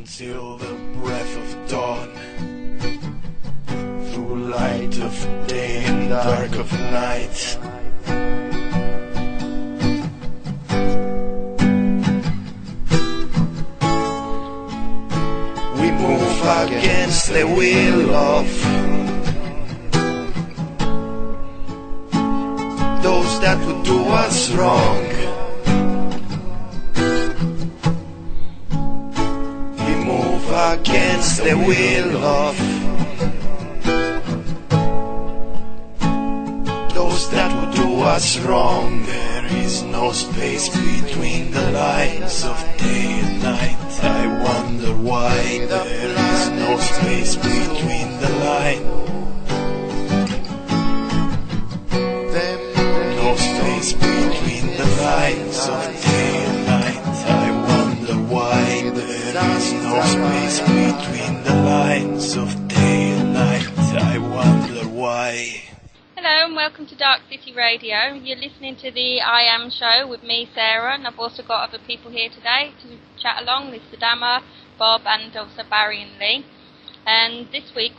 until the breath of dawn, through light of day and dark of night. We move against the will of those that would do us wrong. We move against the will of those that would do us wrong. There is no space between the lines of day and night. I wonder why there is no space between the lines. No space between the lines of day and night. I wonder why there is no space between the lines of day and night. I wonder why. Hello and welcome to Darkcity Radio. You're listening to the I Am show with me, Sarah, and I've also got other people here today to chat along. There's Sadama, Bob, and also Barry and Lee. And this week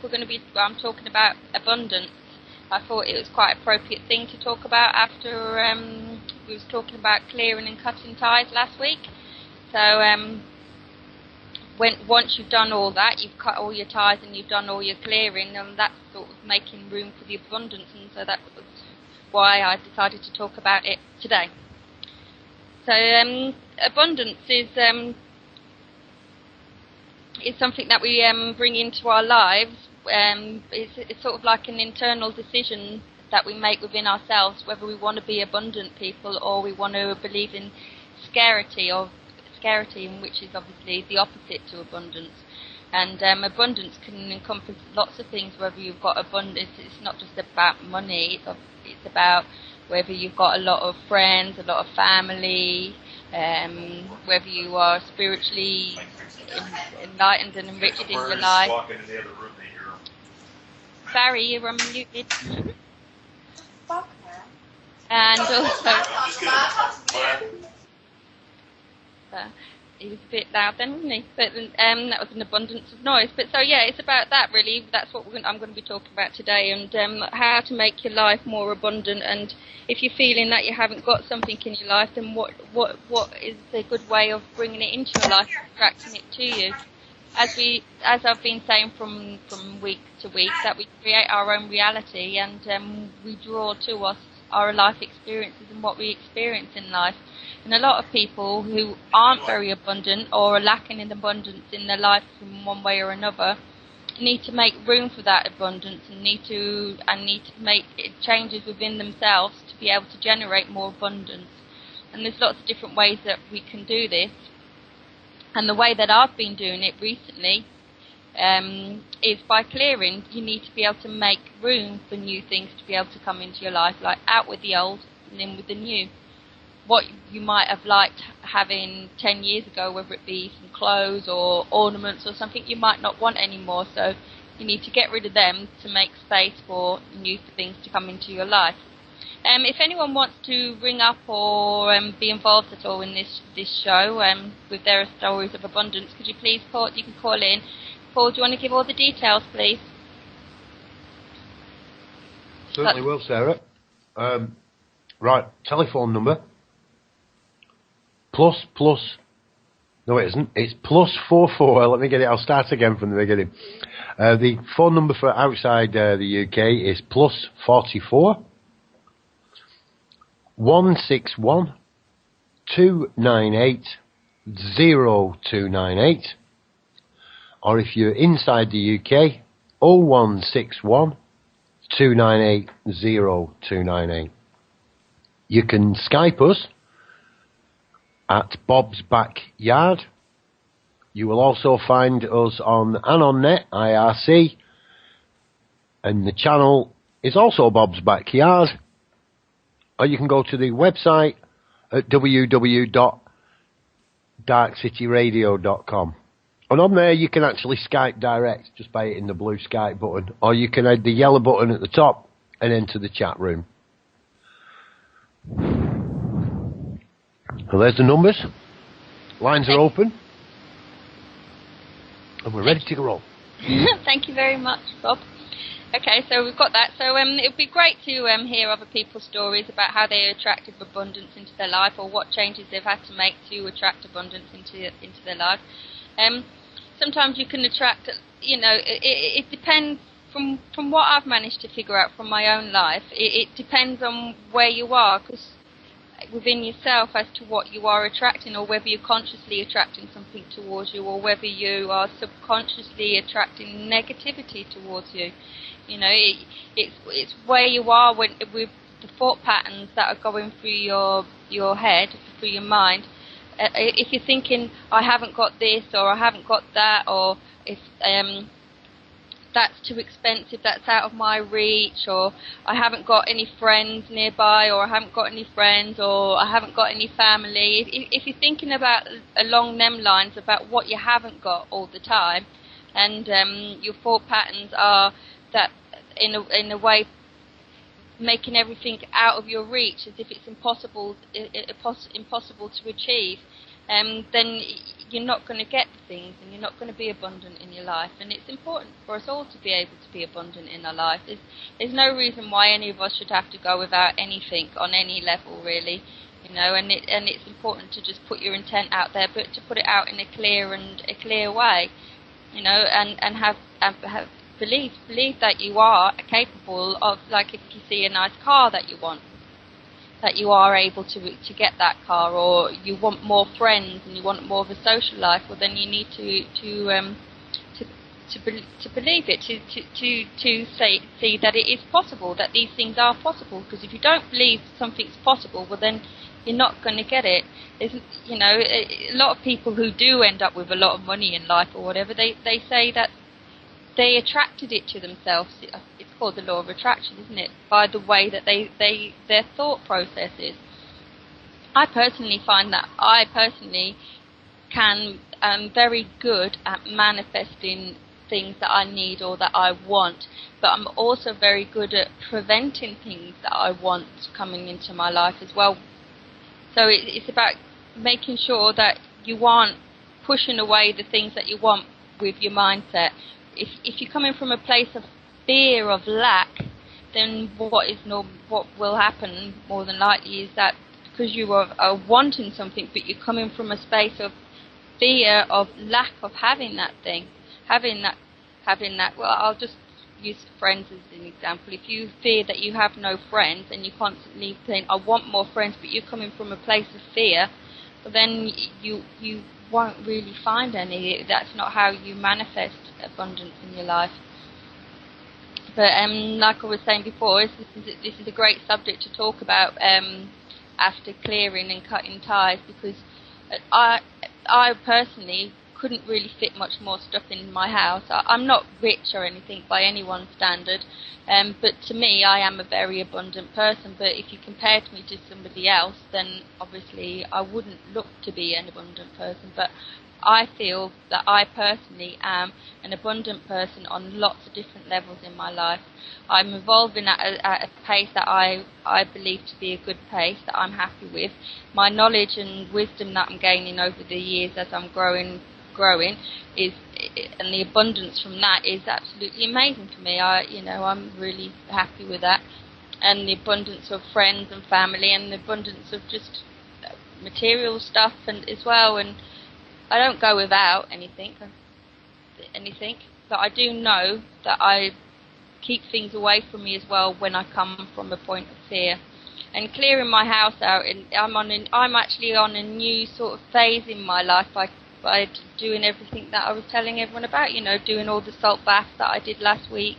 I'm talking about abundance. I thought it was quite an appropriate thing to talk about after we was talking about clearing and cutting ties last week. So once you've done all that, you've cut all your ties and you've done all your clearing, and that's sort of making room for the abundance, and so that was why I decided to talk about it today. So abundance is something that we bring into our lives. It's sort of like an internal decision that we make within ourselves, whether we want to be abundant people or we want to believe in scarcity, which is obviously the opposite to abundance. And abundance can encompass lots of things. Whether you've got abundance, it's not just about money. It's about whether you've got a lot of friends, a lot of family, whether you are spiritually enlightened and enriched in your life. Barry, you're unmuted. And also, he was a bit loud then, wasn't he? But that was an abundance of noise. But so yeah, it's about that really. That's what I'm going to be talking about today, and how to make your life more abundant. And if you're feeling that you haven't got something in your life, then what is a good way of bringing it into your life, attracting it to you? As I've been saying from week to week, that we create our own reality, and we draw to us our life experiences and what we experience in life. And a lot of people who aren't very abundant or are lacking in abundance in their life in one way or another need to make room for that abundance and need to make changes within themselves to be able to generate more abundance. And there's lots of different ways that we can do this. And the way that I've been doing it recently is by clearing. You need to be able to make room for new things to be able to come into your life, like out with the old and in with the new. What you might have liked having 10 years ago, whether it be some clothes or ornaments or something, you might not want anymore. So you need to get rid of them to make space for new things to come into your life. If anyone wants to ring up or be involved at all in this show with their stories of abundance, could you please call? You can call in. Paul, do you want to give all the details, please? Certainly will, Sarah. Right, telephone number. No, it isn't. It's +44. Let me get it. I'll start again from the beginning. The phone number for outside the UK is +44 161 298 0298. Or if you're inside the UK, 0161 298 0298. You can Skype us at Bob's Backyard. You will also find us on AnonNet, IRC, and the channel is also Bob's Backyard. Or you can go to the website at www.darkcityradio.com. And on there you can actually Skype direct just by hitting the blue Skype button, or you can hit the yellow button at the top and enter the chat room. Well, there's the numbers. Lines are open. And we're ready to roll. Thank you very much, Bob. Okay, so we've got that. So it would be great to hear other people's stories about how they attracted abundance into their life, or what changes they've had to make to attract abundance into their life. Sometimes you can attract, it depends. From what I've managed to figure out from my own life, it depends on where you are, because within yourself as to what you are attracting, or whether you're consciously attracting something towards you, or whether you are subconsciously attracting negativity towards you. It's where you are with the thought patterns that are going through your head, through your mind. If you're thinking, I haven't got this, or I haven't got that, or if that's too expensive, that's out of my reach, or I haven't got any friends nearby, or I haven't got any friends, or I haven't got any family. If you're thinking about along them lines about what you haven't got all the time, and your thought patterns are that in a way making everything out of your reach, as if it's impossible to achieve, then you're not going to get the things, and you're not going to be abundant in your life. And it's important for us all to be able to be abundant in our life. There's no reason why any of us should have to go without anything on any level, really. And it's important to just put your intent out there, but to put it out in a clear way, and have believe that you are capable of, like if you see a nice car that you want, that you are able to get that car, or you want more friends and you want more of a social life. Well, then you need to believe it, to see that it is possible, that these things are possible. Because if you don't believe something's possible, well, then you're not going to get it. A lot of people who do end up with a lot of money in life or whatever, they say that they attracted it to themselves. It's called the law of attraction, isn't it? By the way that their thought process is. I personally find that I am very good at manifesting things that I need or that I want, but I'm also very good at preventing things that I want coming into my life as well. So it's about making sure that you aren't pushing away the things that you want with your mindset. If you're coming from a place of fear of lack, then what will happen more than likely is that because you are wanting something, but you're coming from a space of fear of lack of having that thing, having that. Well, I'll just use friends as an example. If you fear that you have no friends and you're constantly saying, I want more friends, but you're coming from a place of fear, well, then you won't really find any. That's not how you manifest abundance in your life. But like I was saying before, this is a great subject to talk about after clearing and cutting ties, because I personally couldn't really fit much more stuff in my house. I'm not rich or anything by anyone's standard, but to me, I am a very abundant person. But if you compared me to somebody else, then obviously I wouldn't look to be an abundant person. But I feel that I personally am an abundant person on lots of different levels in my life. I'm evolving at a pace that I believe to be a good pace, that I'm happy with. My knowledge and wisdom that I'm gaining over the years as I'm growing is, and the abundance from that is absolutely amazing for me. I'm really happy with that, and the abundance of friends and family, and the abundance of just material stuff and as well. And I don't go without anything, but I do know that I keep things away from me as well when I come from a point of fear. And clearing my house out, I'm actually on a new sort of phase in my life by doing everything that I was telling everyone about, doing all the salt baths that I did last week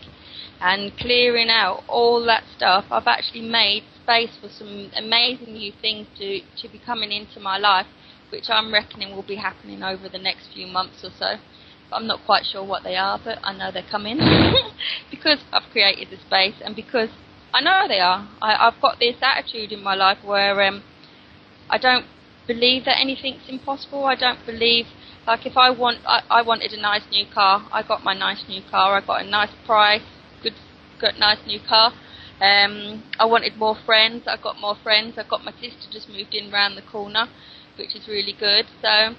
and clearing out all that stuff. I've actually made space for some amazing new things to be coming into my life, which I'm reckoning will be happening over the next few months or so. But I'm not quite sure what they are, but I know they're coming because I've created the space, and because I know they are. I've got this attitude in my life where I don't believe that anything's impossible. I don't believe, like if I wanted a nice new car, I got my nice new car. I got a nice price, got nice new car. I wanted more friends. I got more friends. I got my sister just moved in round the corner, which is really good. So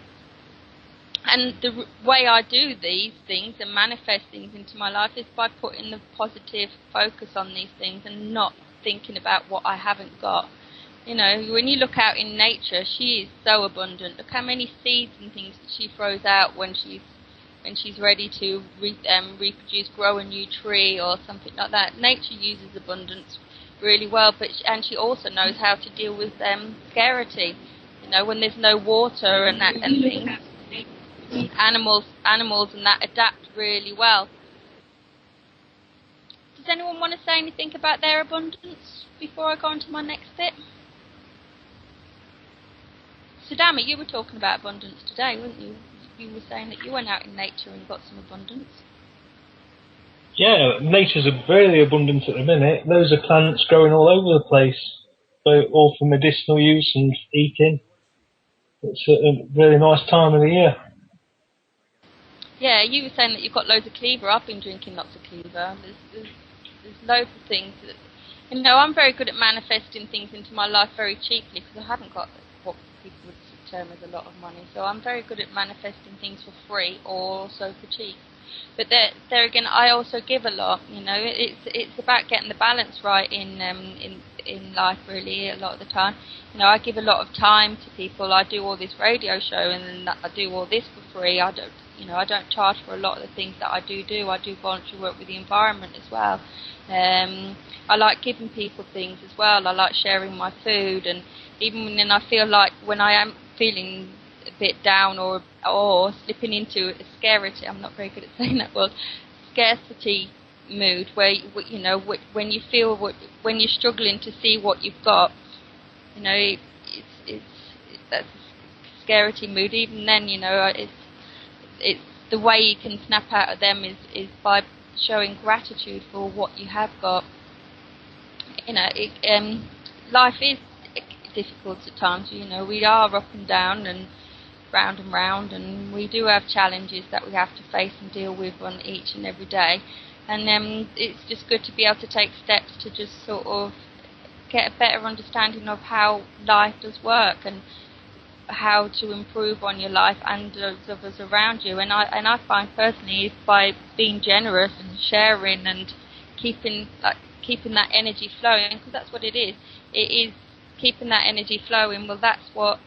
And the way I do these things and manifest things into my life is by putting the positive focus on these things and not thinking about what I haven't got. You know, when you look out in nature, she is so abundant. Look how many seeds and things that she throws out when she's ready to reproduce, grow a new tree or something like that. Nature uses abundance really well, and she also knows how to deal with scarcity. You know, when there's no water and things, animals and that adapt really well. Does anyone want to say anything about their abundance before I go on to my next bit? Sudama, you were talking about abundance today, weren't you? You were saying that you went out in nature and got some abundance. Yeah, nature's really abundant at the minute. Loads of plants growing all over the place, all for medicinal use and eating. It's a really nice time of the year. Yeah, you were saying that you've got loads of cleaver. I've been drinking lots of cleaver. There's loads of things. You know, I'm very good at manifesting things into my life very cheaply because I haven't got what people would term as a lot of money. So I'm very good at manifesting things for free or also for cheap. But there again, I also give a lot. You know, it's about getting the balance right in life. Really, a lot of the time, you know, I give a lot of time to people. I do all this radio show, and then I do all this for free. I don't charge for a lot of the things that I do. I do voluntary work with the environment as well. I like giving people things as well. I like sharing my food, and even when I feel like when I am feeling a bit down or slipping into a scarcity, I'm not very good at saying that word, scarcity mood, where you know when you feel when you're struggling to see what you've got, you know, it's that's a scarcity mood. Even then, you know, it's the way you can snap out of them is by showing gratitude for what you have got. You know, life is difficult at times. You know, we are up and down and round, and we do have challenges that we have to face and deal with on each and every day. And it's just good to be able to take steps to just sort of get a better understanding of how life does work and how to improve on your life and those of us around you. And I find personally, by being generous and sharing and keeping that energy flowing, because that's what it is. It is keeping that energy flowing. Well, that's what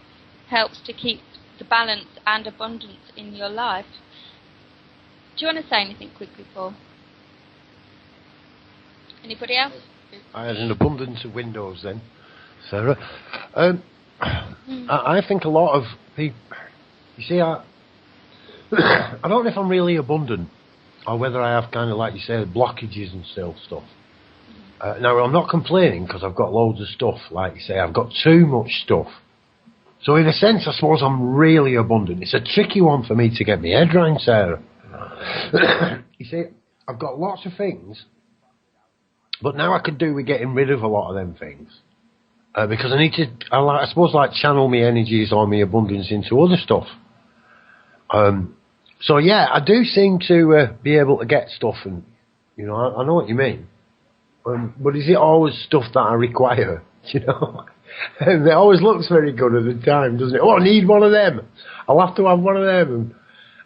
helps to keep the balance and abundance in your life. Do you want to say anything quickly, Paul? Anybody else? I had an abundance of windows then, Sarah. I think a lot of people, you see, I don't know if I'm really abundant or whether I have kind of, like you say, blockages and stuff. Now, I'm not complaining because I've got loads of stuff. Like you say, I've got too much stuff. So in a sense, I suppose I'm really abundant. It's a tricky one for me to get my head around, Sarah. You see, I've got lots of things, but now I could do with getting rid of a lot of them things. Because I need to, I suppose, channel my energies or my abundance into other stuff. So yeah, I do seem to be able to get stuff, and, you know, I know what you mean. But is it always stuff that I require, you know? And it always looks very good at the time, doesn't it? Oh, I need one of them. I'll have to have one of them.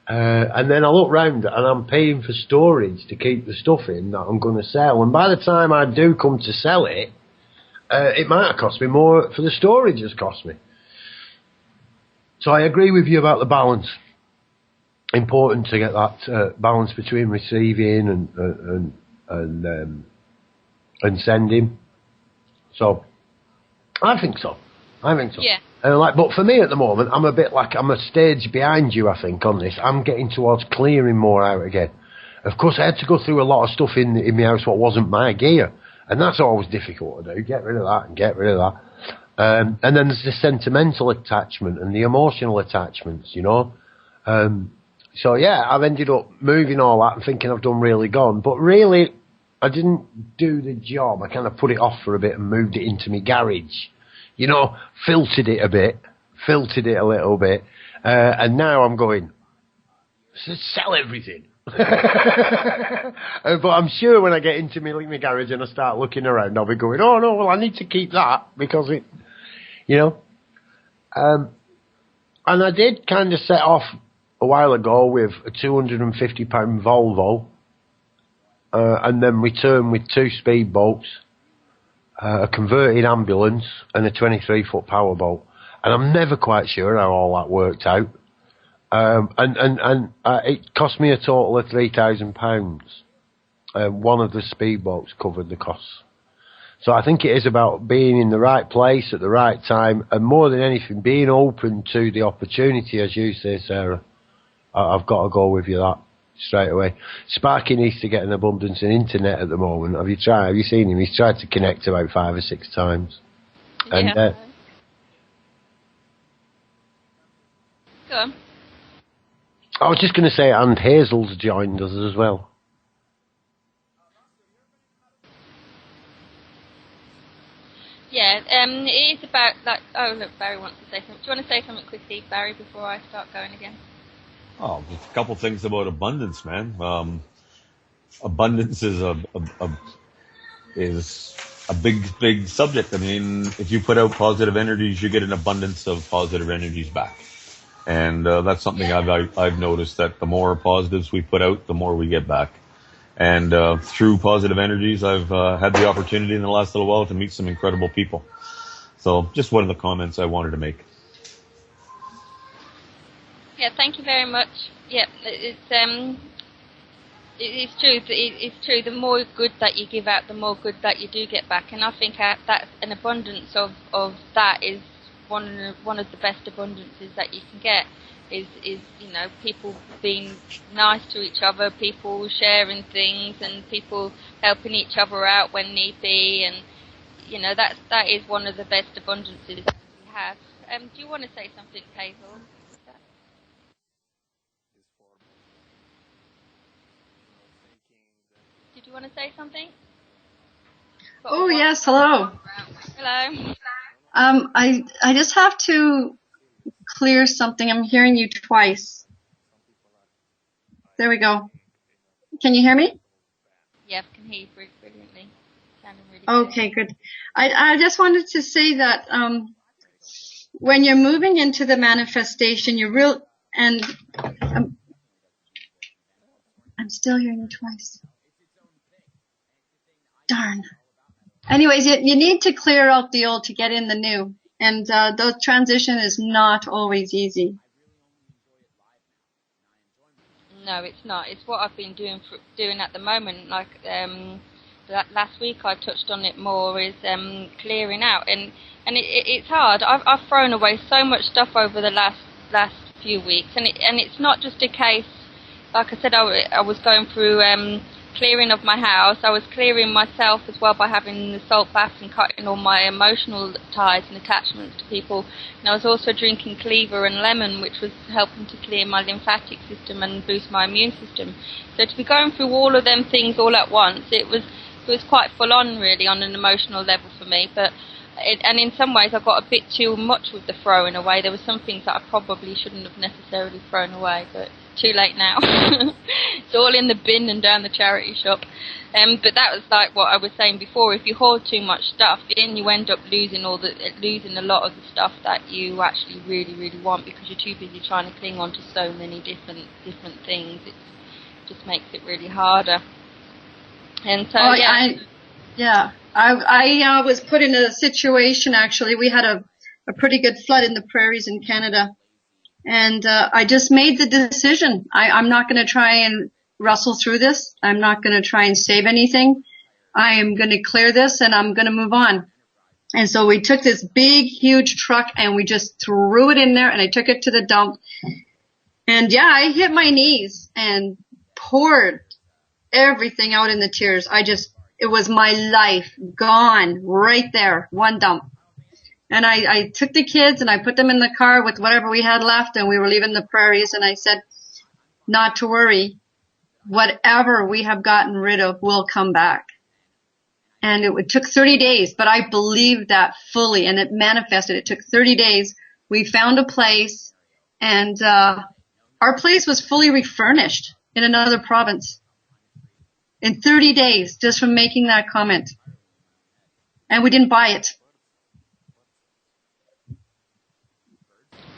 And then I look round and I'm paying for storage to keep the stuff in that I'm going to sell. And by the time I do come to sell it, it might have cost me more for the storage has cost me. So I agree with you about the balance. Important to get that balance between receiving and sending. So I think so. Yeah. But for me at the moment, I'm a bit like I'm a stage behind you, I think, on this. I'm getting towards clearing more out again. Of course, I had to go through a lot of stuff in my house what wasn't my gear. And that's always difficult to do. Get rid of that and get rid of that. And then there's the sentimental attachment and the emotional attachments, you know. So, yeah, I've ended up moving all that and thinking I've done really gone. But really, I didn't do the job. I kind of put it off for a bit and moved it into my garage. You know, filtered it a little bit. And now I'm going, sell everything. But I'm sure when I get into my garage and I start looking around, I'll be going, oh no, well I need to keep that because it, you know. And I did kind of set off a while ago with a £250 Volvo, and then returned with 2 speedboats, a converted ambulance, and a 23-foot powerboat. And I'm never quite sure how all that worked out. It cost me a total of £3,000. One of the speedboats covered the costs. So I think it is about being in the right place at the right time, and more than anything, being open to the opportunity, as you say, Sarah. I've got to go with you that straight away. Sparky needs to get an abundance in internet at the moment. Have you seen him? He's tried to connect about 5 or 6 times. And, Go on. I was just going to say, and Hazel's joined us as well. Yeah, it is about that. Oh, look, Barry wants to say something. Do you want to say something quickly, Barry, before I start going again? Oh, just a couple things about abundance, man. Abundance is a big subject. I mean, if you put out positive energies, you get an abundance of positive energies back, and that's something I've noticed, that the more positives we put out, the more we get back. And through positive energies, I've had the opportunity in the last little while to meet some incredible people. So just one of the comments I wanted to make. Yeah, thank you very much. Yeah, it's true. It's true. The more good that you give out, the more good that you do get back. And I think that's an abundance of that is one of the best abundances that you can get. Is people being nice to each other, people sharing things, and people helping each other out when need be, and that is one of the best abundances that we have. Do you want to say something, Hazel? Did you want to say something? Oh yes, hello. Hello. I just have to clear something. I'm hearing you twice. There we go. Can you hear me? Yeah, I can hear you brilliantly. Sounding really Okay, good. I just wanted to say that when you're moving into the manifestation, I'm still hearing you twice. Darn. Anyways, you need to clear out the old to get in the new. And the transition is not always easy. No, it's not. It's what I've been doing at the moment. Like last week, I touched on it more. Is clearing out, and it's hard. I've thrown away so much stuff over the last few weeks, and it's not just a case. Like I said, I was going through clearing of my house. I was clearing myself as well by having the salt baths and cutting all my emotional ties and attachments to people. And I was also drinking cleaver and lemon, which was helping to clear my lymphatic system and boost my immune system. So to be going through all of them things all at once, it was quite full on, really, on an emotional level for me. And in some ways I got a bit too much with the throwing away. There were some things that I probably shouldn't have necessarily thrown away, but too late now. It's all in the bin and down the charity shop. But that was like what I was saying before. If you hoard too much stuff, then you end up losing a lot of the stuff that you actually really, really want, because you're too busy trying to cling on to so many different things. It just makes it really harder. And so I was put in a situation, actually. We had a pretty good flood in the prairies in Canada. And I just made the decision. I'm not going to try and wrestle through this. I'm not going to try and save anything. I am going to clear this, and I'm going to move on. And so we took this big, huge truck, and we just threw it in there, and I took it to the dump. And yeah, I hit my knees and poured everything out in the tears. It was my life gone right there, one dump. And I took the kids and I put them in the car with whatever we had left, and we were leaving the prairies, and I said, not to worry. Whatever we have gotten rid of will come back. And it took 30 days, but I believed that fully, and it manifested. It took 30 days. We found a place, and our place was fully refurnished in another province in 30 days, just from making that comment. And we didn't buy it.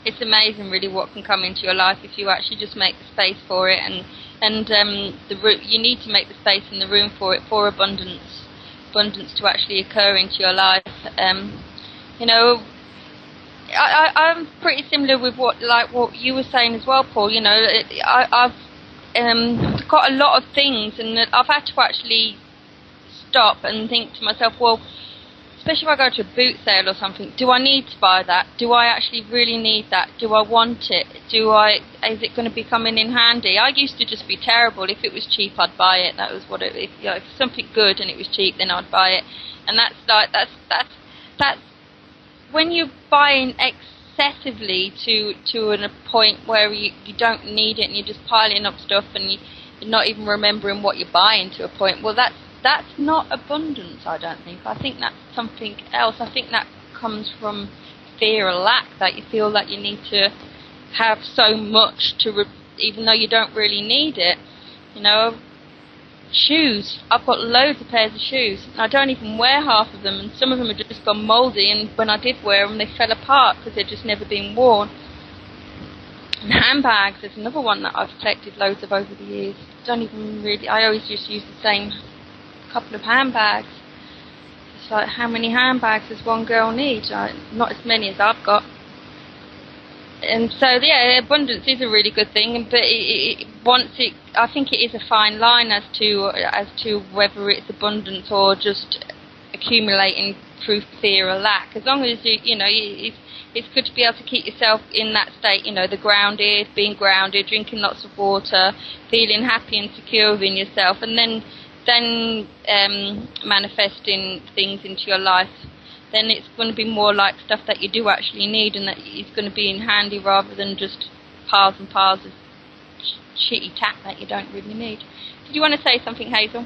it's amazing really what can come into your life if you actually just make the space for it, and you need to make the space and the room for it, for abundance to actually occur into your life. You know, I'm pretty similar with what you were saying as well, Paul. You know, I've got a lot of things, and I've had to actually stop and think to myself, well, especially if I go to a boot sale or something, do I need to buy that? Do I actually really need that? Do I want it? Is it going to be coming in handy? I used to just be terrible. If it was cheap, I'd buy it. That was what it. If something good and it was cheap, then I'd buy it. And that's when you're buying excessively to a point where you don't need it, and you're just piling up stuff, and you're not even remembering what you're buying to a point. Well, that's not abundance, I don't think. I think that's something else. I think that comes from fear or lack, that you feel that you need to have so much even though you don't really need it. You know, shoes. I've got loads of pairs of shoes. I don't even wear half of them, and some of them have just gone mouldy, and when I did wear them, they fell apart because they'd just never been worn. And handbags is another one that I've collected loads of over the years. I always just use the same couple of handbags. It's like, how many handbags does one girl need? Not as many as I've got. And so, yeah, abundance is a really good thing, but I think it is a fine line as to whether it's abundance or just accumulating through fear or lack. As long as it's good to be able to keep yourself in that state, being grounded, drinking lots of water, feeling happy and secure within yourself, and then manifesting things into your life. Then it's going to be more like stuff that you do actually need, and that is going to be in handy, rather than just piles and piles of shitty tack that you don't really need. Did you want to say something, Hazel?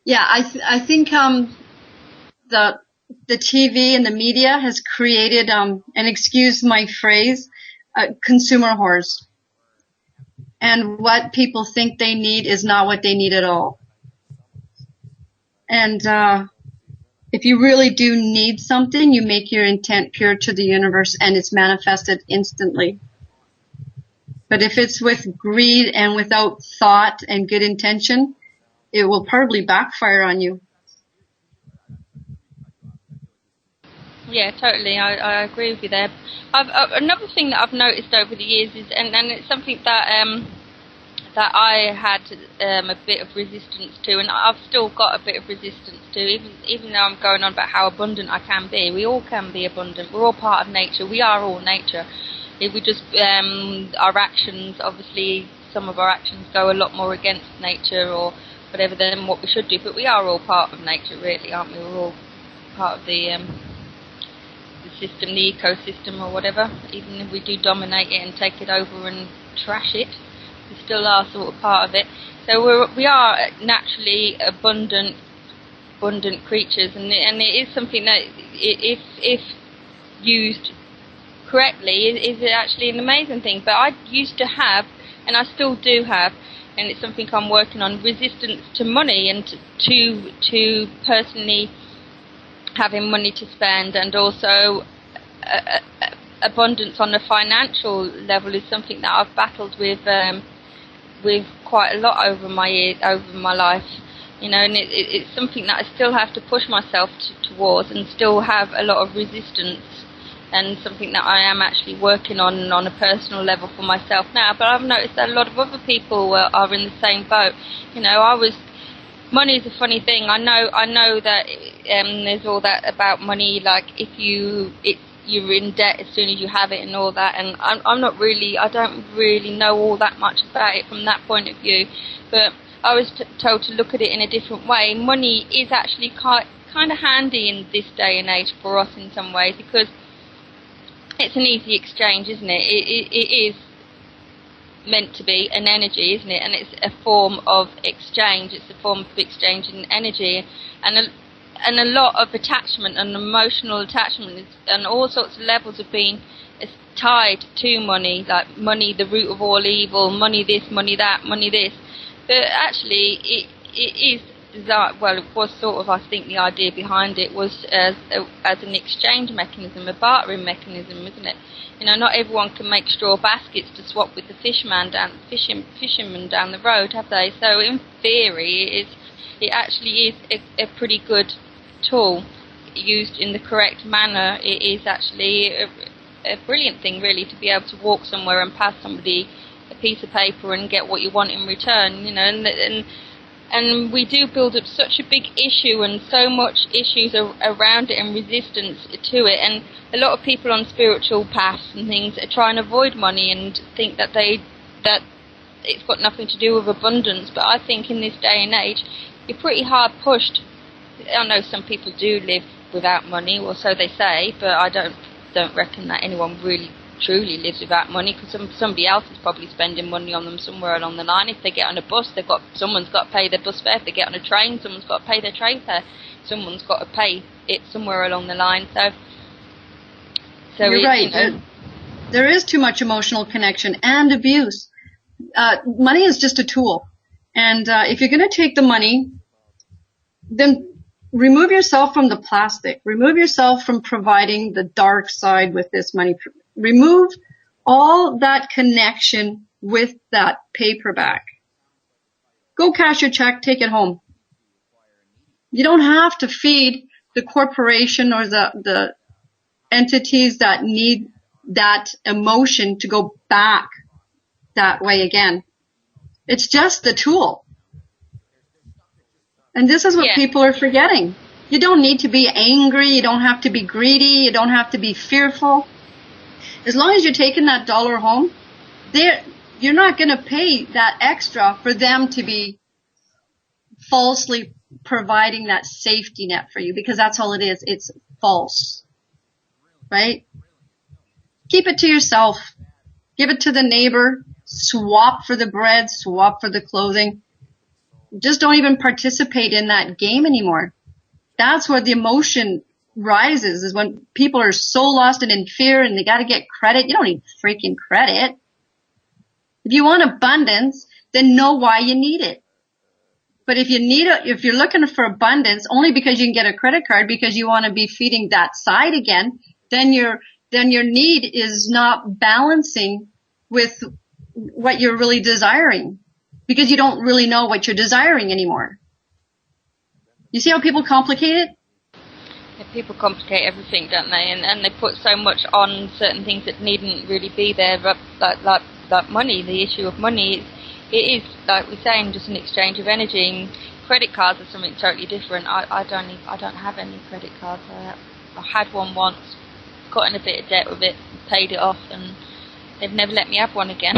Yeah, I think the TV and the media has created, and excuse my phrase, consumer whores. And what people think they need is not what they need at all. And if you really do need something, you make your intent pure to the universe, and it's manifested instantly. But if it's with greed and without thought and good intention, it will probably backfire on you. Yeah, totally. I agree with you there. Another thing that I've noticed over the years is, and it's something that I had a bit of resistance to, and I've still got a bit of resistance to, even though I'm going on about how abundant I can be. We all can be abundant. We're all part of nature. We are all nature. If we just our actions, obviously, some of our actions go a lot more against nature or whatever than what we should do. But we are all part of nature, really, aren't we? We're all part of the system, the ecosystem or whatever. Even if we do dominate it and take it over and trash it, we still are sort of part of it. So we are naturally abundant creatures, and it is something that, if used correctly, is actually an amazing thing. But I used to have, and I still do have, and it's something I'm working on, resistance to money, and to personally having money to spend, and also abundance on a financial level is something that I've battled with quite a lot over my life, and it's something that I still have to push myself towards, and still have a lot of resistance, and something that I am actually working on a personal level for myself now. But I've noticed that a lot of other people are in the same boat. Money is a funny thing. I know that there's all that about money, like if you're in debt as soon as you have it and all that, and I don't really know all that much about it from that point of view, but I was told to look at it in a different way. Money is actually kind of handy in this day and age for us in some ways, because it's an easy exchange, isn't it? It is meant to be an energy, isn't it? And it's a form of exchange. It's a form of exchanging energy, and a lot of attachment and emotional attachment and all sorts of levels of being tied to money, like money the root of all evil, money this, money that, money this. But actually it is designed, well, it was sort of, I think the idea behind it was as an exchange mechanism, a bartering mechanism, isn't it? You know, not everyone can make straw baskets to swap with the fisherman down the road, have they? So in theory, it actually is a pretty good tool. Used in the correct manner, it is actually a brilliant thing, really, to be able to walk somewhere and pass somebody a piece of paper and get what you want in return, you know, and we do build up such a big issue and so much issues around it and resistance to it, and a lot of people on spiritual paths and things try and avoid money and think that it's got nothing to do with abundance. But I think in this day and age, you're pretty hard pushed. I know some people do live without money, or so they say, but I don't reckon that anyone really truly lives without money, because somebody else is probably spending money on them somewhere along the line. If they get on a bus, someone's got to pay their bus fare. If they get on a train, someone's got to pay their train fare. Someone's got to pay it somewhere along the line. So you're right. You know, there is too much emotional connection and abuse. Money is just a tool, and if you're going to take the money, then remove yourself from the plastic. Remove yourself from providing the dark side with this money. Remove all that connection with that paperback. Go cash your check, take it home. You don't have to feed the corporation or the entities that need that emotion to go back that way again. It's just the tool. And this is what people are forgetting. You don't need to be angry. You don't have to be greedy. You don't have to be fearful. As long as you're taking that dollar home, you're not going to pay that extra for them to be falsely providing that safety net for you, because that's all it is. It's false. Right? Keep it to yourself. Give it to the neighbor. Swap for the bread. Swap for the clothing. Just don't even participate in that game anymore. That's where the emotion rises, is when people are so lost and in fear and they got to get credit. You don't need freaking credit. If you want abundance, then know why you need it. But if you're looking for abundance only because you can get a credit card because you want to be feeding that side again, then your need is not balancing with what you're really desiring, because you don't really know what you're desiring anymore. You see how people complicate it? Yeah, people complicate everything, don't they? And they put so much on certain things that needn't really be there. But like money, the issue of money, it is, like we're saying, just an exchange of energy. And credit cards are something totally different. I don't have any credit cards. I had one once, got in a bit of debt with it, paid it off, and they've never let me have one again.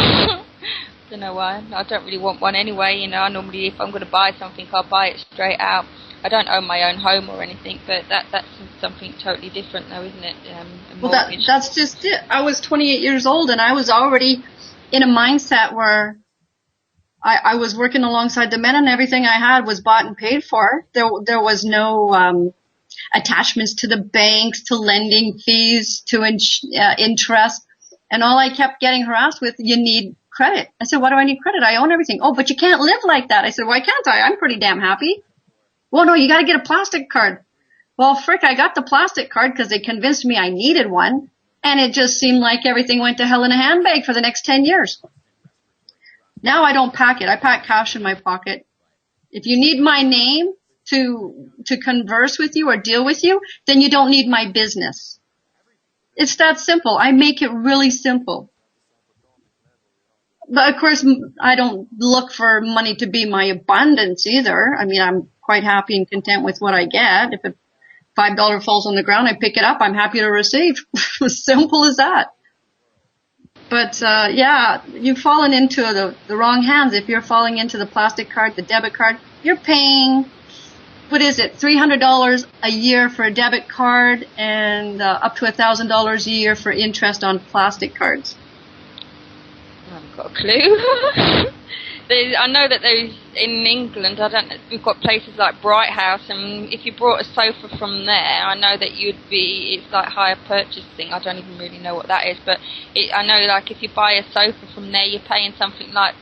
Don't know why. I don't really want one anyway. You know, I normally, if I'm going to buy something, I'll buy it straight out. I don't own my own home or anything, but that's something totally different, though, isn't it? Well, that's just it. I was 28 years old, and I was already in a mindset where I was working alongside the men, and everything I had was bought and paid for. There was no attachments to the banks, to lending fees, to interest, and all I kept getting harassed with, you need credit. I said, why do I need credit? I own everything. Oh, but you can't live like that. I said, why can't I? I'm pretty damn happy. Well, no, you got to get a plastic card. Well, frick, I got the plastic card because they convinced me I needed one, and it just seemed like everything went to hell in a handbag for the next 10 years. Now I don't pack it. I pack cash in my pocket. If you need my name to converse with you or deal with you, then you don't need my business. It's that simple. I make it really simple. But of course, I don't look for money to be my abundance either. I mean, I'm quite happy and content with what I get. If a $5 falls on the ground, I pick it up. I'm happy to receive. As simple as that. But you've fallen into the wrong hands. If you're falling into the plastic card, the debit card, you're paying, what is it, $300 a year for a debit card, and up to $1,000 a year for interest on plastic cards. I haven't got a clue. I know that there's, in England, we've got places like Bright House, and if you brought a sofa from there, I know that it's like hire purchasing. I don't even really know what that is, but I know, like, if you buy a sofa from there, you're paying something like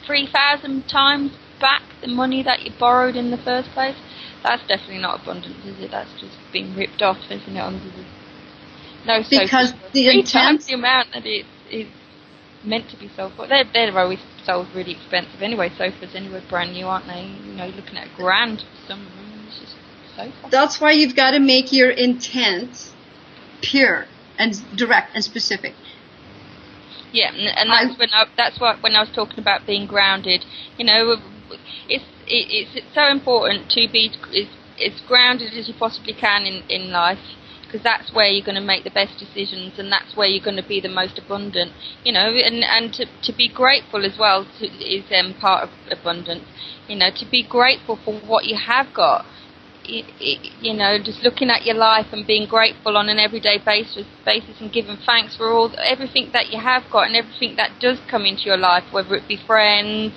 3,000 times back the money that you borrowed in the first place, that's definitely not abundance, is it? That's just being ripped off, isn't it? No, because the three intent, times the amount that it is meant to be sold for. They're always sold really expensive anyway. Sofas anyway, brand new, aren't they? You know, you're looking at $1,000 for some of them. It's just a sofa. that's why you've got to make your intent pure and direct and specific. Yeah, and that's when I was talking about being grounded. You know, it's so important to be as grounded as you possibly can in life, because that's where you're going to make the best decisions, and that's where you're going to be the most abundant. You know, and to be grateful as well is part of abundance. You know, to be grateful for what you have got. You know, just looking at your life and being grateful on an everyday basis and giving thanks for everything that you have got and everything that does come into your life, whether it be friends,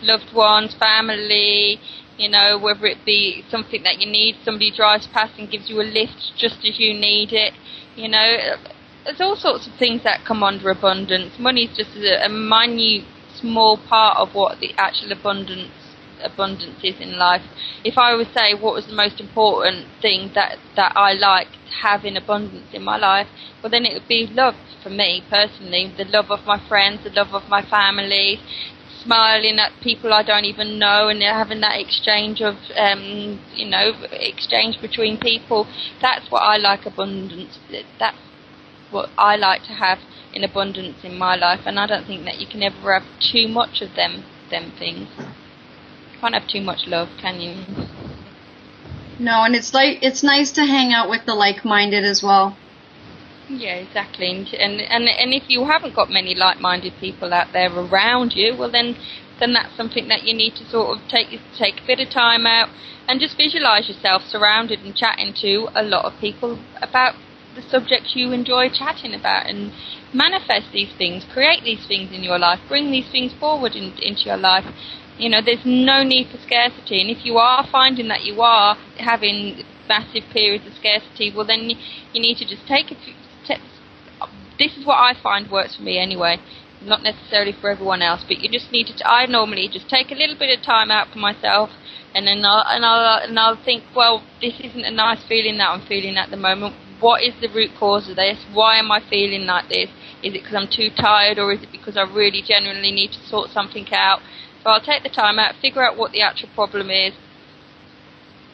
loved ones, family, you know, whether it be something that you need, somebody drives past and gives you a lift just as you need it. You know, there's all sorts of things that come under abundance. Money is just a minute, small part of what the actual abundance is in life. If I would say what was the most important thing that I like to have in abundance in my life, well then it would be love for me personally, the love of my friends, the love of my family, smiling at people I don't even know and having that exchange of exchange between people. That's what I like abundance. That's what I like to have in abundance in my life, and I don't think that you can ever have too much of them things. You can't have too much love, can you? No, and it's nice to hang out with the like-minded as well. Yeah, exactly. And if you haven't got many like-minded people out there around you, well then that's something that you need to sort of take a bit of time out and just visualize yourself surrounded and chatting to a lot of people about the subjects you enjoy chatting about, and manifest these things, create these things in your life, bring these things forward into your life. You know, there's no need for scarcity, and if you are finding that you are having massive periods of scarcity, well then you need to just take a few steps. This is what I find works for me anyway, not necessarily for everyone else, but you just need to. I normally just take a little bit of time out for myself, and then I'll think, well, this isn't a nice feeling that I'm feeling at the moment. What is the root cause of this? Why am I feeling like this? Is it because I'm too tired, or is it because I really genuinely need to sort something out? So I'll take the time out, figure out what the actual problem is,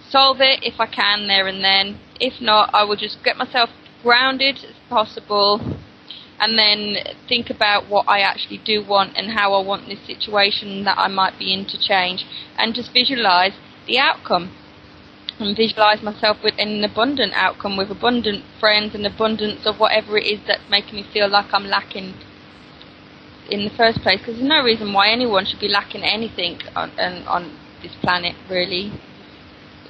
solve it if I can there and then. If not, I will just get myself grounded as possible, and then think about what I actually do want and how I want this situation that I might be in to change, and just visualize the outcome. And visualize myself with an abundant outcome, with abundant friends and abundance of whatever it is that's making me feel like I'm lacking in the first place, because there's no reason why anyone should be lacking anything on this planet, really.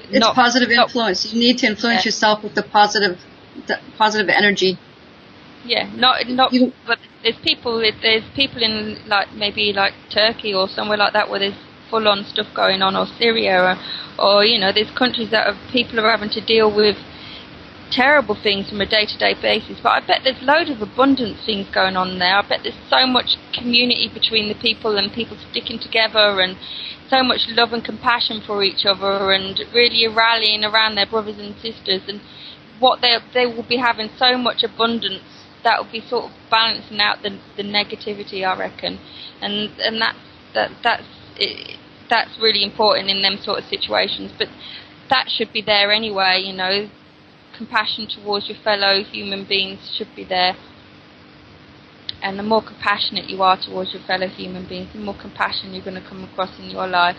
It's positive influence. You need to influence yourself with the positive energy. Yeah, but there's people in maybe Turkey or somewhere like that where there's full-on stuff going on, or Syria, or you know, there's countries that people are having to deal with terrible things from a day-to-day basis, but I bet there's loads of abundant things going on there. I bet there's so much community between the people, and people sticking together, and so much love and compassion for each other, and really rallying around their brothers and sisters, and what they will be having so much abundance that will be sort of balancing out the negativity, I reckon, and that's really important in them sort of situations. But that should be there anyway, you know. Compassion towards your fellow human beings should be there, and the more compassionate you are towards your fellow human beings, the more compassion you're going to come across in your life,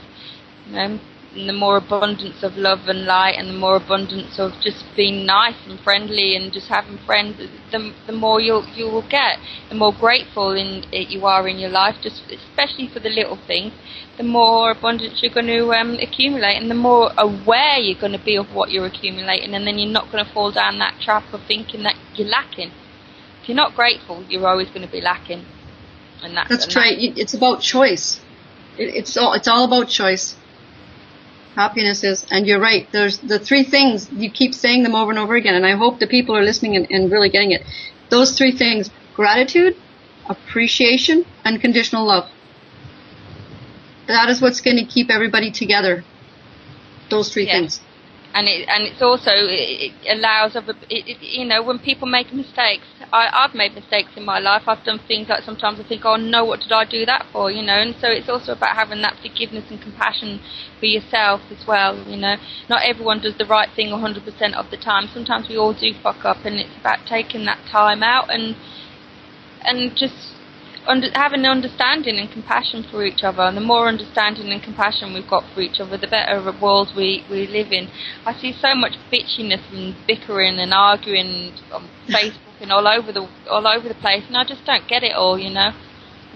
you know, and the more abundance of love and light, and the more abundance of just being nice and friendly and just having friends, the more you will get, the more grateful you are in your life, just especially for the little things, the more abundance you're going to accumulate, and the more aware you're going to be of what you're accumulating, and then you're not going to fall down that trap of thinking that you're lacking. If you're not grateful, you're always going to be lacking. And that's right. It's about choice. It's all about choice. Happiness is, and you're right, there's the three things, you keep saying them over and over again, and I hope the people are listening and really getting it. Those three things: gratitude, appreciation, unconditional love. That is what's going to keep everybody together. Those three things. And it's also, it allows you know, when people make mistakes, I've made mistakes in my life. I've done things like sometimes I think, oh no, what did I do that for, you know? And so it's also about having that forgiveness and compassion for yourself as well, you know. Not everyone does the right thing 100% of the time. Sometimes we all do fuck up, and it's about taking that time out and just having understanding and compassion for each other. And the more understanding and compassion we've got for each other, the better world we live in. I see so much bitchiness and bickering and arguing on Facebook and all over the place, and I just don't get it all, you know.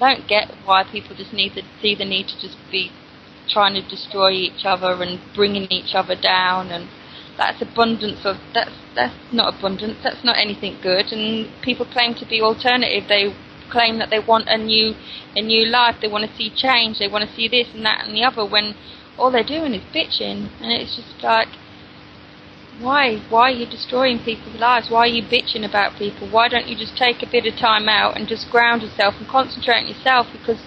I don't get why people just see the need to just be trying to destroy each other and bringing each other down, and that's not abundance, that's not anything good. And people claim to be alternative. They claim that they want a new life, they want to see change, they want to see this and that and the other, when all they're doing is bitching. And it's just like, why are you destroying people's lives? Why are you bitching about people? Why don't you just take a bit of time out and just ground yourself and concentrate on yourself? Because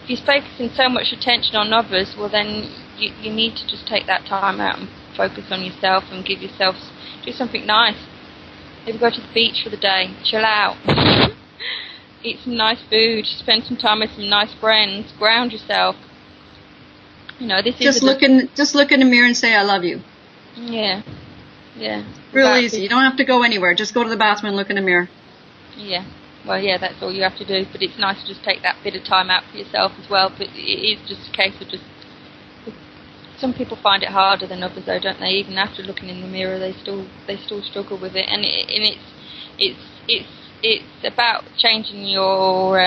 if you're focusing so much attention on others, well then you need to just take that time out and focus on yourself and do something nice. Maybe go to the beach for the day, chill out. Eat some nice food, spend some time with some nice friends, ground yourself. You know, just look in the mirror and say, I love you. Yeah. Real easy. You don't have to go anywhere. Just go to the bathroom and look in the mirror. Yeah. Well, yeah, that's all you have to do. But it's nice to just take that bit of time out for yourself as well. But it is just a case of just... Some people find it harder than others, though, don't they? Even after looking in the mirror, they still struggle with it. And it's about changing your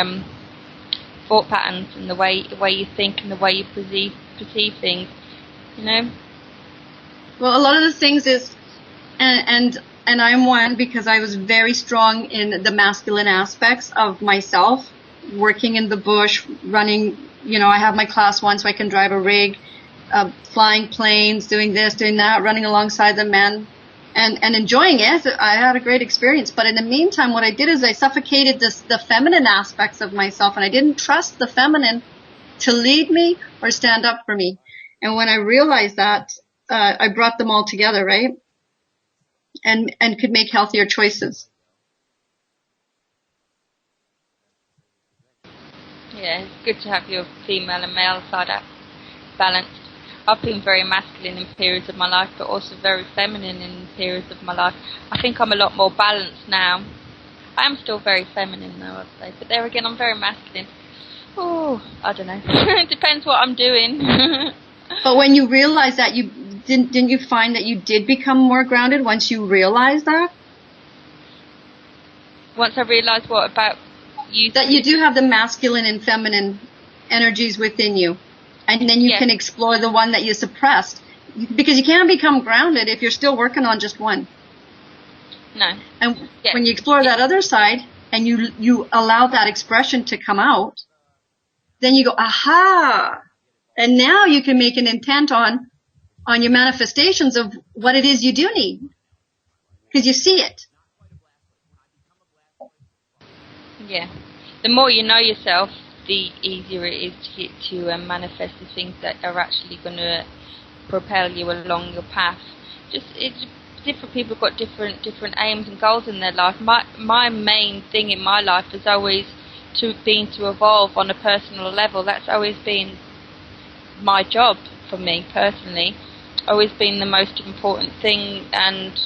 thought patterns and the way you think and the way you perceive things, you know. Well, a lot of the things is, and I'm one, because I was very strong in the masculine aspects of myself, working in the bush, running. You know, I have my class 1, so I can drive a rig, flying planes, doing this, doing that, running alongside the men. And enjoying it. I had a great experience. But in the meantime, what I did is I suffocated the feminine aspects of myself, and I didn't trust the feminine to lead me or stand up for me. And when I realized that, I brought them all together, right? And could make healthier choices. Yeah, it's good to have your female and male side balanced. I've been very masculine in periods of my life, but also very feminine in periods of my life. I think I'm a lot more balanced now. I am still very feminine, though, I'd say. But there again, I'm very masculine. Oh, I don't know. It depends what I'm doing. But when you realize that, didn't you find that you did become more grounded once you realized that? Once I realized what about you? That you do have the masculine and feminine energies within you. And then you can explore the one that you suppressed. Because you can't become grounded if you're still working on just one. No. And when you explore that other side, and you allow that expression to come out, then you go, aha! And now you can make an intent on your manifestations of what it is you do need. Because you see it. Yeah. The more you know yourself, the easier it is to manifest the things that are actually going to propel you along your path. Different people have got different aims and goals in their life. My main thing in my life has always been to evolve on a personal level. That's always been my job for me personally. Always been the most important thing and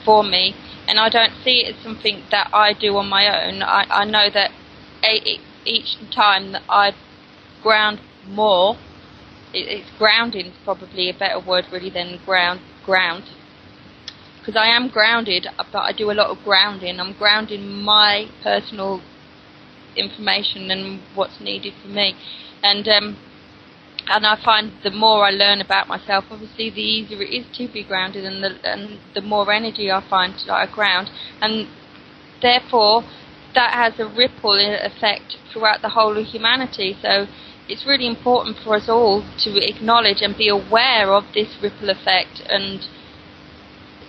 for me. And I don't see it as something that I do on my own. I know that each time that I ground more, it's grounding is probably a better word really than ground, because I am grounded, but I do a lot of grounding. I'm grounding my personal information and what's needed for me, and I find the more I learn about myself, obviously the easier it is to be grounded, and the more energy I find that I ground, and therefore that has a ripple effect throughout the whole of humanity. So it's really important for us all to acknowledge and be aware of this ripple effect, and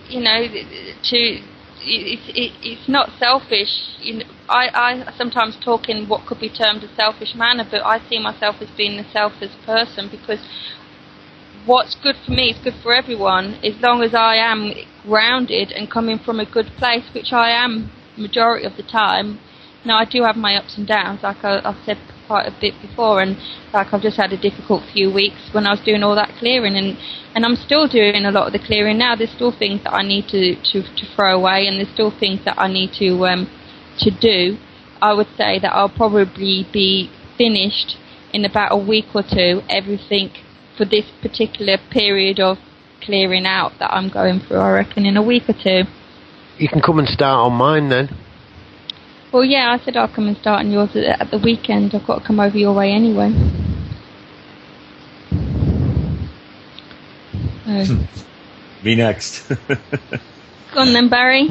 you know, to it's not selfish. You know, I sometimes talk in what could be termed a selfish manner, but I see myself as being a selfish person, because what's good for me is good for everyone, as long as I am grounded and coming from a good place, which I am majority of the time. Now, I do have my ups and downs, like I've said quite a bit before, and like I've just had a difficult few weeks when I was doing all that clearing, and I'm still doing a lot of the clearing now. There's still things that I need to throw away, and there's still things that I need to do. I would say that I'll probably be finished in about a week or two, everything for this particular period of clearing out that I'm going through, I reckon, in a week or two. You can come and start on mine then. Well, yeah, I said I'll come and start on yours at the weekend. I've got to come over your way anyway. Me next. Go on then, Barry.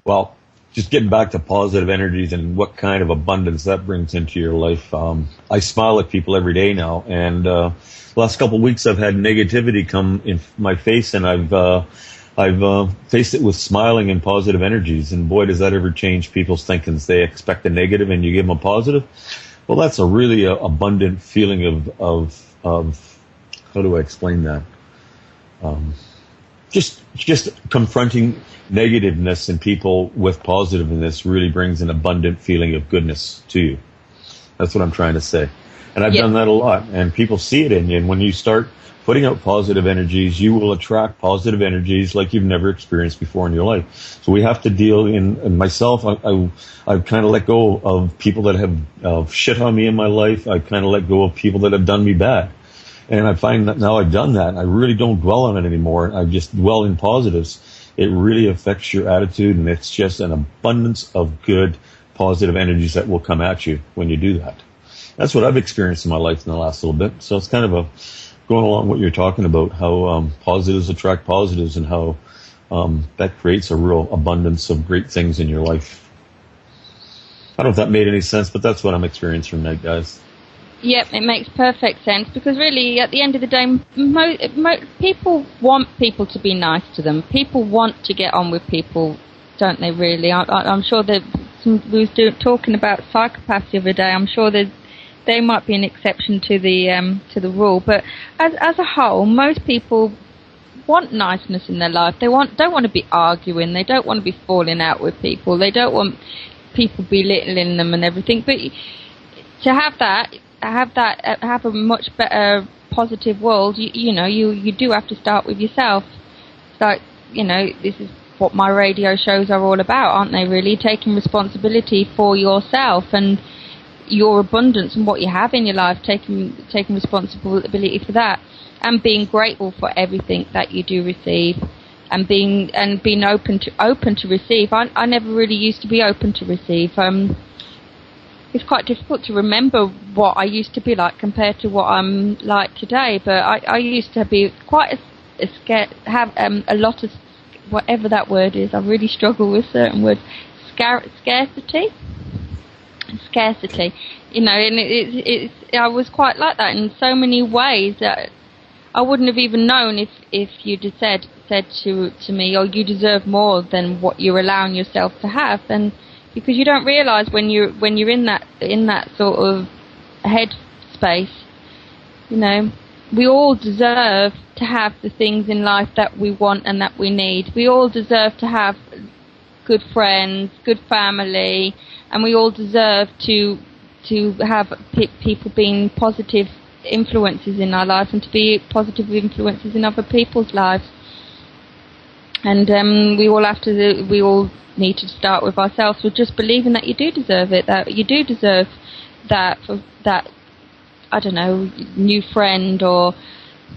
Well, just getting back to positive energies and what kind of abundance that brings into your life. I smile at people every day now, and last couple of weeks I've had negativity come in my face, and I've faced it with smiling and positive energies, and boy, does that ever change people's thinking. They expect a negative and you give them a positive. Well, that's a really abundant feeling of how do I explain that? Just confronting negativeness in people with positiveness really brings an abundant feeling of goodness to you. That's what I'm trying to say. And I've done that a lot, and people see it in you, and when you start putting out positive energies, you will attract positive energies like you've never experienced before in your life. So we have to deal in myself. I've kind of let go of people that have shit on me in my life. I've kind of let go of people that have done me bad. And I find that now I've done that, I really don't dwell on it anymore. I just dwell in positives. It really affects your attitude, and it's just an abundance of good, positive energies that will come at you when you do that. That's what I've experienced in my life in the last little bit. So it's kind of going along what you're talking about, how positives attract positives, and how that creates a real abundance of great things in your life. I don't know if that made any sense, but that's what I'm experiencing tonight, guys. Yep, it makes perfect sense, because really, at the end of the day, people want people to be nice to them. People want to get on with people, don't they, really? I'm sure that we was talking about psychopaths the other day. I'm sure that they might be an exception to the rule, but as a whole, most people want niceness in their life. They don't want to be arguing. They don't want to be falling out with people. They don't want people belittling them and everything. But to have a much better positive world, you do have to start with yourself. It's like, this is what my radio shows are all about, aren't they, really? Taking responsibility for yourself and your abundance and what you have in your life, taking responsibility for that, and being grateful for everything that you do receive, and being open to receive. I never really used to be open to receive. It's quite difficult to remember what I used to be like compared to what I'm like today. But I used to be quite have a lot of, whatever that word is. I really struggle with certain words. Scarcity, and I was quite like that in so many ways that I wouldn't have even known if you'd have said to me, "Oh, you deserve more than what you're allowing yourself to have," and because you don't realise when you're in that sort of head space, we all deserve to have the things in life that we want and that we need. We all deserve to have good friends, good family, and we all deserve to have people being positive influences in our lives and to be positive influences in other people's lives. And we all need to start with ourselves, with just believing that you do deserve it, that you do deserve that I don't know, new friend, or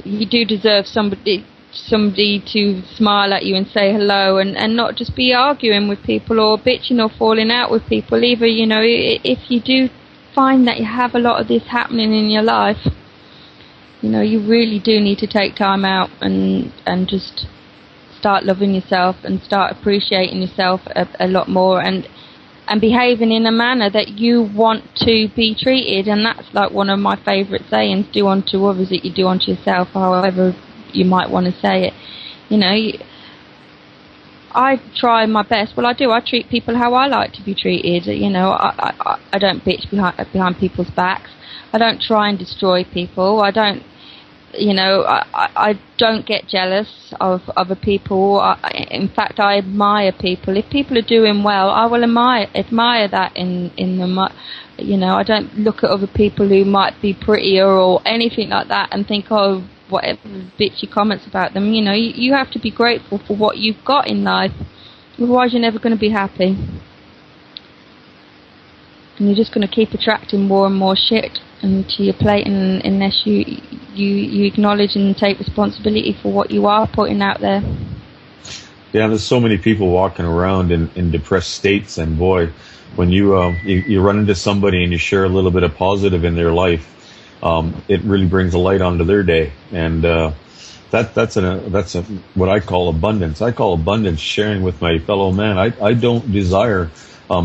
you do deserve somebody to smile at you and say hello, and not just be arguing with people or bitching or falling out with people either. If you do find that you have a lot of this happening in your life, you really do need to take time out and just start loving yourself and start appreciating yourself a lot more, and behaving in a manner that you want to be treated. And that's like one of my favourite sayings: do unto others that you do unto yourself, however you might want to say it. I try my best. Well, I do. I treat people how I like to be treated. You know, I don't bitch behind people's backs. I don't try and destroy people. I don't, you know, I don't get jealous of other people. In fact, I admire people. If people are doing well, I will admire that in them. You know, I don't look at other people who might be prettier or anything like that and think, oh, whatever bitchy comments about them. You know, you have to be grateful for what you've got in life. Otherwise, you're never going to be happy. And you're just going to keep attracting more and more shit into your plate unless you acknowledge and take responsibility for what you are putting out there. Yeah, there's so many people walking around in depressed states, and boy, when you run into somebody and you share a little bit of positive in their life, it really brings a light onto their day, and that's what I call abundance. I call abundance sharing with my fellow man. I don't desire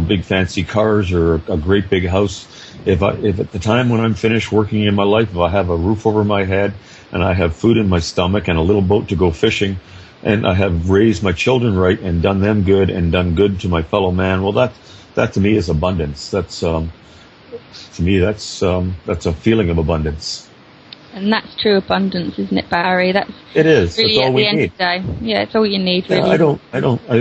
big fancy cars or a great big house. If at the time when I'm finished working in my life, if I have a roof over my head and I have food in my stomach and a little boat to go fishing, and I have raised my children right and done them good and done good to my fellow man, well, that to me is abundance. That's to me that's a feeling of abundance. And that's true abundance, isn't it, Barry? It is. Really that's all we at the end need. of the day. Yeah, it's all you need, really. Yeah,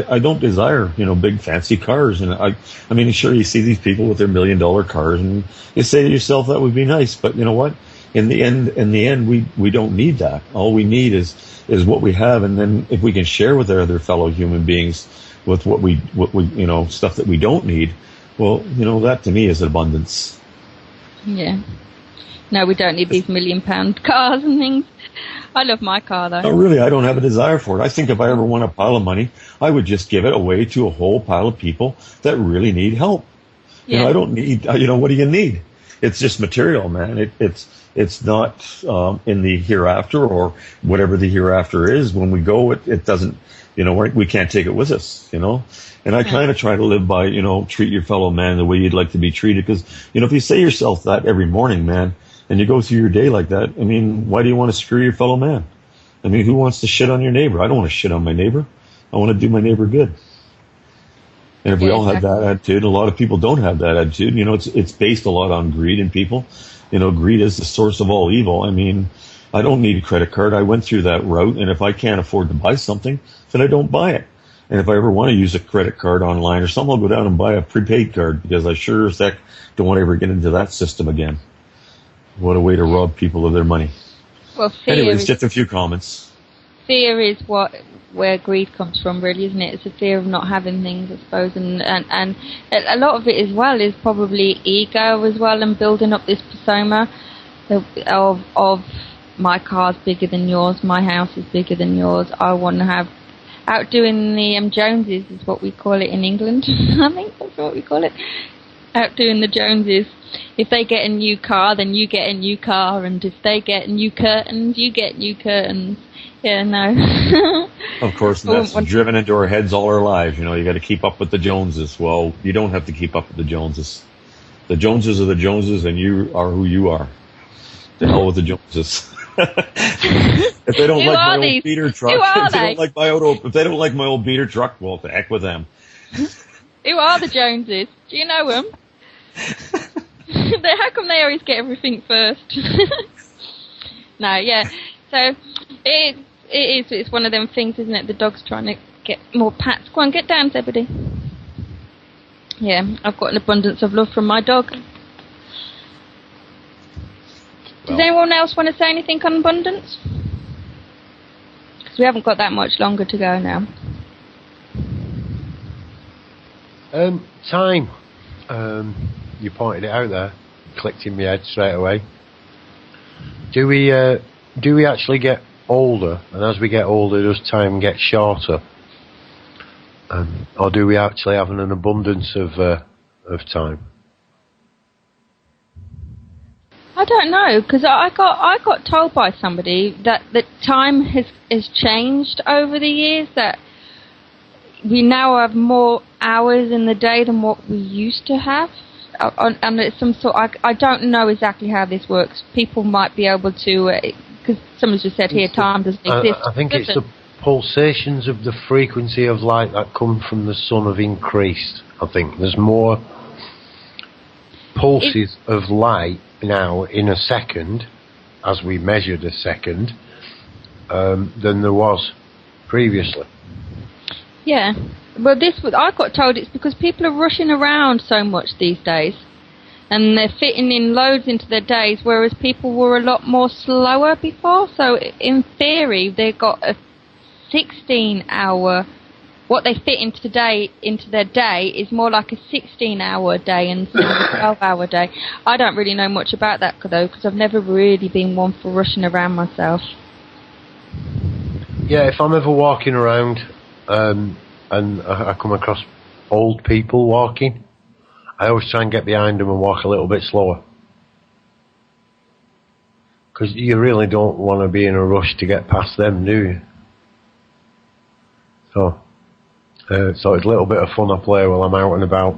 I don't desire, big fancy cars. And I mean, sure, you see these people with their $1 million cars, and you say to yourself, that would be nice. But you know what? In the end, we don't need that. All we need is what we have, and then if we can share with our other fellow human beings with what we stuff that we don't need, well, that to me is abundance. Yeah. No, we don't need these £1 million cars and things. I love my car, though. No, really, I don't have a desire for it. I think if I ever won a pile of money, I would just give it away to a whole pile of people that really need help. Yeah. I don't need, what do you need? It's just material, man. It's not in the hereafter or whatever the hereafter is. When we go, it doesn't, we can't take it with us, And I kind of try to live by, treat your fellow man the way you'd like to be treated. Because, if you say yourself that every morning, man, and you go through your day like that, I mean, why do you want to screw your fellow man? I mean, who wants to shit on your neighbor? I don't want to shit on my neighbor. I want to do my neighbor good. And if we all had that attitude, a lot of people don't have that attitude. It's based a lot on greed in people. Greed is the source of all evil. I mean, I don't need a credit card. I went through that route, and if I can't afford to buy something, then I don't buy it. And if I ever want to use a credit card online or something, I'll go down and buy a prepaid card, because I sure as heck don't want to ever get into that system again. What a way to rob people of their money. Well, anyways, just a few comments. Fear is where greed comes from, really, isn't it? It's a fear of not having things, I suppose, and a lot of it as well is probably ego as well, and building up this persona of my car's bigger than yours, my house is bigger than yours, I want to have outdoing the Joneses is what we call it in England. I think that's what we call it. Outdoing the Joneses. If they get a new car, then you get a new car, and if they get new curtains, you get new curtains. Yeah, no. Of course, and that's driven into our heads all our lives. You got to keep up with the Joneses. Well, you don't have to keep up with the Joneses. The Joneses are the Joneses, and you are who you are. The hell with the Joneses. If they don't like my old beater truck, if they don't like my old beater truck, well, the heck with them. Who are the Joneses? Do you know them? How come they always get everything first? No, yeah. So it's one of them things, isn't it? The dog's trying to get more pats. Go on, get down, Zebedee. Yeah, I've got an abundance of love from my dog. Does anyone else want to say anything on abundance? Because we haven't got that much longer to go now. Time. You pointed it out there. Clicked in my head straight away. Do we actually get older? And as we get older, does time get shorter? Or do we actually have an abundance of time? I don't know, because I got told by somebody that time has changed over the years, that we now have more hours in the day than what we used to have. And it's some sort. I don't know exactly how this works. People might be able to, because someone's just said here, time doesn't exist. I think it's pulsations of the frequency of light that come from the sun have increased. I think there's more pulses of light now in a second, as we measured a second, than there was previously. Yeah. Well, I got told it's because people are rushing around so much these days. And they're fitting in loads into their days, whereas people were a lot more slower before. So in theory, they've got a 16-hour. What they fit into their day is more like a 16-hour day instead of a 12-hour day. I don't really know much about that though, because I've never really been one for rushing around myself. Yeah, if I'm ever walking around and I come across old people walking, I always try and get behind them and walk a little bit slower. Because you really don't want to be in a rush to get past them, do you? So it's a little bit of fun I play while I'm out and about.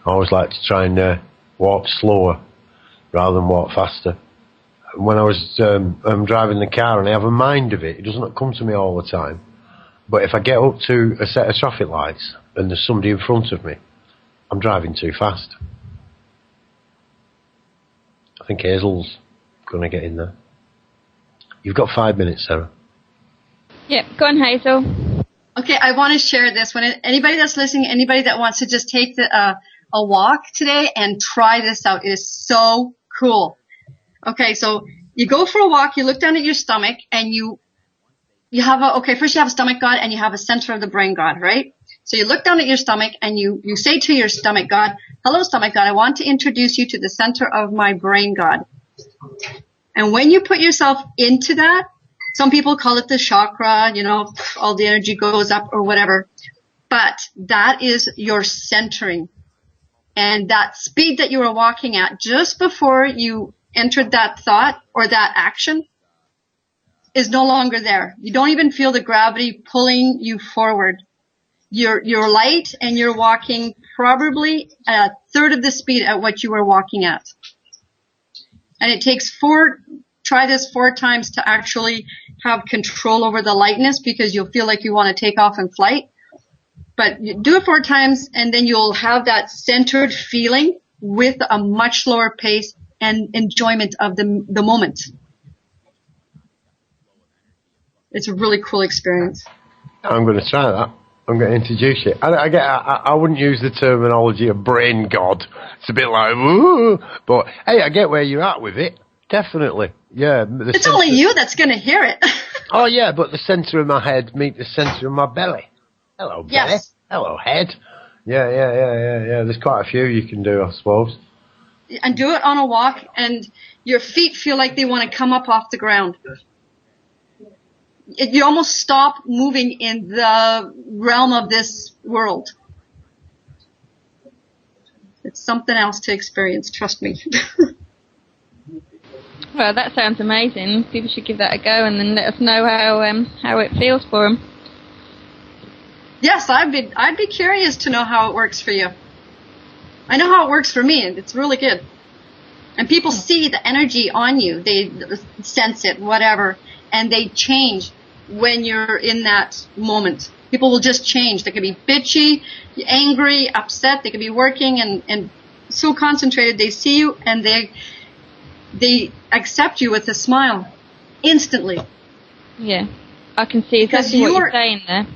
I always like to try and walk slower rather than walk faster. When I was I'm driving the car and I have a mind of it, it doesn't come to me all the time. But if I get up to a set of traffic lights and there's somebody in front of me, I'm driving too fast. I think Hazel's going to get in there. You've got 5 minutes, Sarah. Yep, go on, Hazel. Okay, I want to share this. When anybody that's listening, anybody that wants to just take a walk today and try this out, it is so cool. Okay, so you go for a walk, you look down at your stomach, and you have first you have a stomach god and you have a center of the brain god, right? So you look down at your stomach and you say to your stomach god, hello stomach god, I want to introduce you to the center of my brain god. And when you put yourself into that, some people call it the chakra, all the energy goes up or whatever. But that is your centering. And that speed that you were walking at just before you entered that thought or that action is no longer there. You don't even feel the gravity pulling you forward. You're light and you're walking probably a third of the speed at what you were walking at. And it takes try this 4 times to actually have control over the lightness, because you'll feel like you want to take off in flight. But you do it 4 times and then you'll have that centered feeling with a much slower pace and enjoyment of the moment. It's a really cool experience. I'm going to try that. I'm going to introduce it. I wouldn't use the terminology of brain god. It's a bit like, ooh, but hey, I get where you're at with it. Definitely, yeah. It's only you that's going to hear it. Oh yeah, but the centre of my head meet the centre of my belly. Hello, belly. Yes. Hello, head. Yeah. There's quite a few you can do, I suppose. And do it on a walk, and your feet feel like they want to come up off the ground. You almost stop moving in the realm of this world. It's something else to experience, trust me. Well, that sounds amazing. People should give that a go and then let us know how it feels for them. Yes, I'd be curious to know how it works for you. I know how it works for me, and it's really good. And people see the energy on you. They sense it, whatever, and they change when you're in that moment. People will just change. They could be bitchy, angry, upset. They could be working and so concentrated. They see you and they accept you with a smile instantly. Yeah, I can see exactly what you're saying there.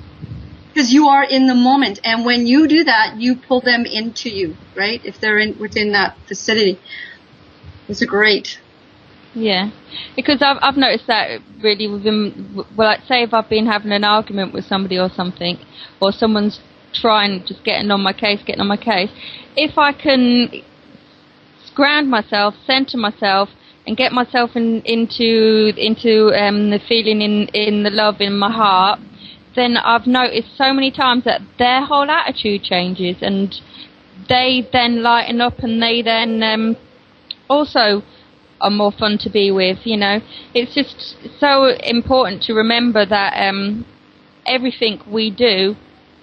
Because you are in the moment, and when you do that, you pull them into you, right? If they're within that vicinity. It's great. Yeah, because I've noticed that really within, like say if I've been having an argument with somebody or something, or someone's trying, just getting on my case, if I can ground myself, center myself, and get myself into the feeling in the love in my heart, then I've noticed so many times that their whole attitude changes, and they then lighten up, and they then also are more fun to be with. It's just so important to remember that everything we do,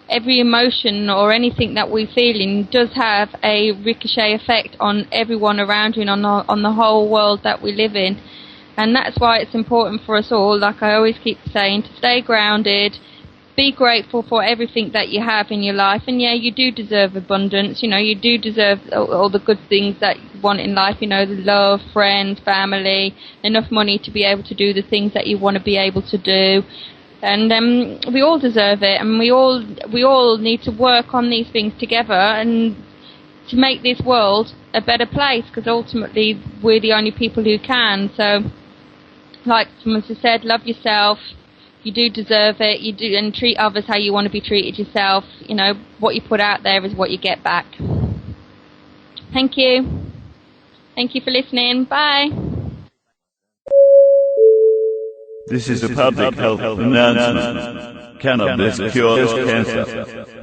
every emotion or anything that we're feeling does have a ricochet effect on everyone around you and on the whole world that we live in. And that's why it's important for us all, like I always keep saying, to stay grounded, be grateful for everything that you have in your life. And yeah, you do deserve abundance. You know, you do deserve all the good things that you want in life. You know, the love, friends, family, enough money to be able to do the things that you want to be able to do. And we all deserve it, and we all need to work on these things together and to make this world a better place, because ultimately we're the only people who can. So, like someone said, love yourself. You do deserve it. You do, and treat others how you want to be treated yourself. You know, what you put out there is what you get back. Thank you. Thank you for listening. Bye. This is a public health announcement. Cannabis cures cancer.